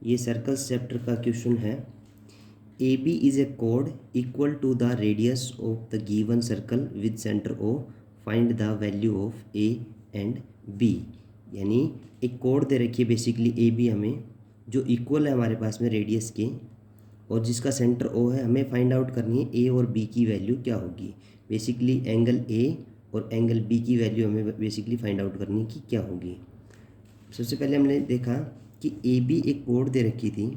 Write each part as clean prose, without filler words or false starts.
ये circles chapter का question है। ए बी इज़ ए कोड equal to the radius of the given circle with centre O, find the value of A and B. यानी एक code दे रखी है basically A B हमें, जो इक्वल है हमारे पास में रेडियस के, और जिसका सेंटर ओ है। हमें फाइंड आउट करनी है ए और बी की वैल्यू क्या होगी। बेसिकली एंगल ए और एंगल बी की वैल्यू हमें बेसिकली फाइंड आउट करनी है कि क्या होगी। सबसे पहले हमने देखा कि ए बी एक कोड दे रखी थी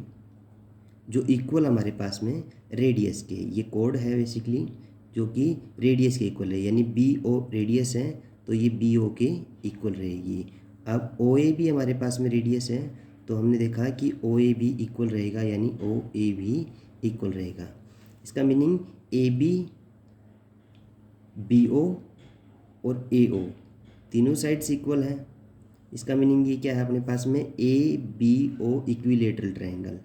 जो इक्वल हमारे पास में रेडियस के, ये कोड है बेसिकली जो कि रेडियस के इक्वल है। यानी बी ओ रेडियस है तो ये बी ओ के इक्वल रहेगी। अब ओ ए भी हमारे पास में रेडियस है तो हमने देखा कि ओ ए भी इक्वल रहेगा, यानी ओ ए भी इक्वल रहेगा। इसका meaning A B, B O और ए ओ तीनों साइड्स इक्वल है। इसका मीनिंग ये क्या है अपने पास में, A B O equilateral triangle.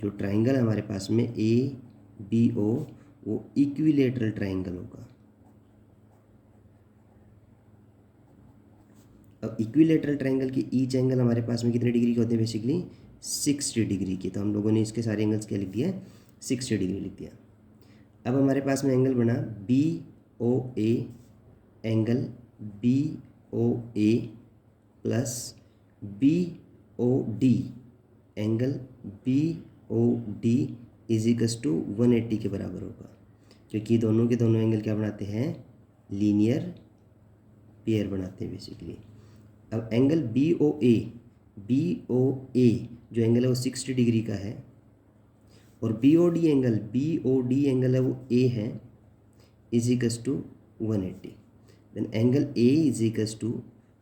जो ट्रायंगल है हमारे पास में ए बी ओ, वो इक्विलेटरल ट्रायंगल होगा। अब इक्विलेटरल ट्रायंगल की ईच एंगल हमारे पास में कितने डिग्री के होते हैं, बेसिकली 60 डिग्री के। तो हम लोगों ने इसके सारे एंगल्स क्या लिख दिया, 60 डिग्री लिख दिया। अब हमारे पास में एंगल बना B O A, angle B O A plus B O D, angle B O D is equals to 180 के बराबर होगा, क्योंकि दोनों के दोनों एंगल क्या बनाते हैं, लीनियर पेयर बनाते हैं बेसिकली। अब angle B O A, B O A जो एंगल है वो 60 डिग्री का है, और B O D angle, B O D angle है वो ए है, is equals to 180। Then angle A is equals to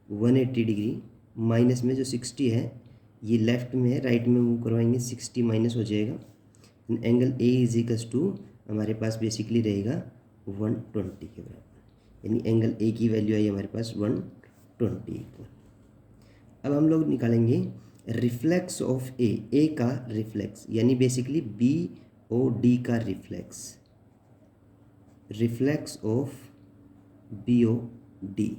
180 degree, minus में जो 60 है ये लेफ्ट में है, राइट में मूव करवाएंगे 60 माइनस हो जाएगा। Then angle A is equals to हमारे पास बेसिकली रहेगा 120 के बराबर, यानी एंगल ए की वैल्यू आई हमारे पास 120 इक्वल। अब हम लोग निकालेंगे रिफ्लेक्स ऑफ ए का रिफ्लेक्स, यानी बेसिकली बी ओ डी का reflex, reflex of B O D,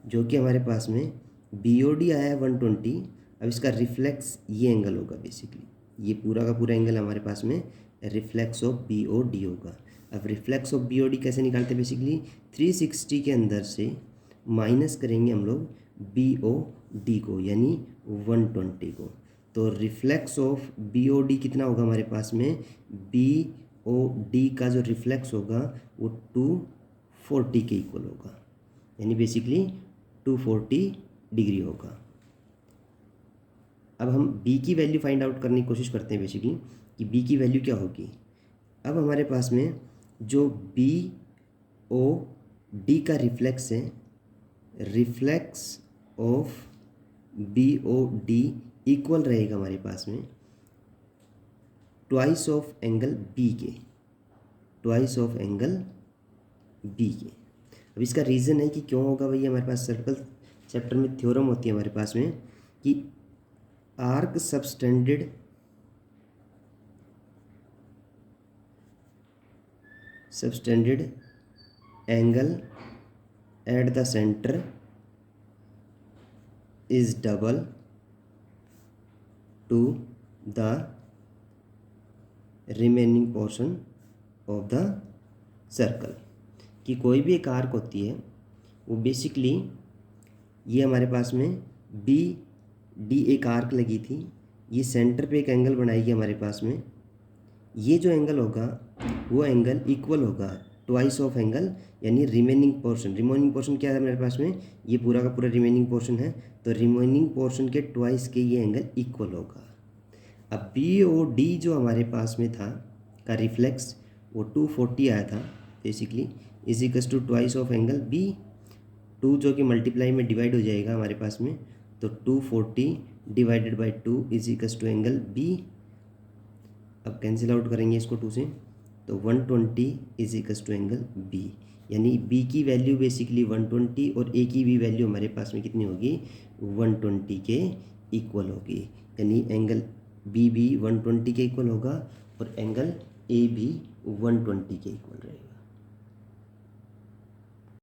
जो कि हमारे पास में बी ओ डी आया है 120। अब इसका रिफ्लेक्स ये एंगल होगा, बेसिकली ये पूरा का पूरा एंगल हमारे पास में reflex of B O D होगा। अब reflex of B O D कैसे निकालते हैं, बेसिकली 360 के अंदर से माइनस करेंगे हम लोग बी ओ डी को, यानी 120 को। तो reflex of B O D कितना होगा हमारे पास में, बी ओ डी का जो रिफ्लेक्स होगा वो 240 के इक्वल होगा, यानी बेसिकली 240 डिग्री होगा। अब हम b की वैल्यू फाइंड आउट करने की कोशिश करते हैं बेसिकली कि b की वैल्यू क्या होगी। अब हमारे पास में जो बी ओ डी का रिफ्लेक्स है, reflex of B O D equal रहेगा हमारे पास में ट्वाइस ऑफ एंगल बी के, ट्वाइस ऑफ एंगल बी के। अब इसका रीज़न है कि क्यों होगा भैया, हमारे पास सर्कल चैप्टर में थ्योरम होती है हमारे पास में कि arc subtended angle at the centre is double two the remaining portion of the circle. कि कोई भी एक आर्क होती है वो बेसिकली, ये हमारे पास में बी डी एक आर्क लगी थी, ये सेंटर पे एक एंगल बनाएगी हमारे पास में। ये जो एंगल होगा वो एंगल इक्वल होगा ट्वाइस ऑफ एंगल, यानी रिमेनिंग पोर्शन। रिमेनिंग पोर्शन क्या है मेरे पास में, ये पूरा का पूरा रिमेनिंग पोर्शन है, तो रिमेनिंग पोर्शन के ट्वाइस के ये एंगल इक्वल होगा। अब बी ओ डी जो हमारे पास में था का रिफ्लेक्स वो 240 आया था basically, is equals to twice of angle B, 2 जो कि मल्टीप्लाई में डिवाइड हो जाएगा हमारे पास में, तो 240 divided by 2 is equals to angle B. अब कैंसिल आउट करेंगे इसको 2 से, तो 120 is equals to angle B, यानी बी की वैल्यू बेसिकली 120 और ए की भी वैल्यू हमारे पास में कितनी होगी, 120 के इक्वल होगी। यानी एंगल बी भी 120 के इक्वल होगा और एंगल ए भी 120 के इक्वल रहेगा।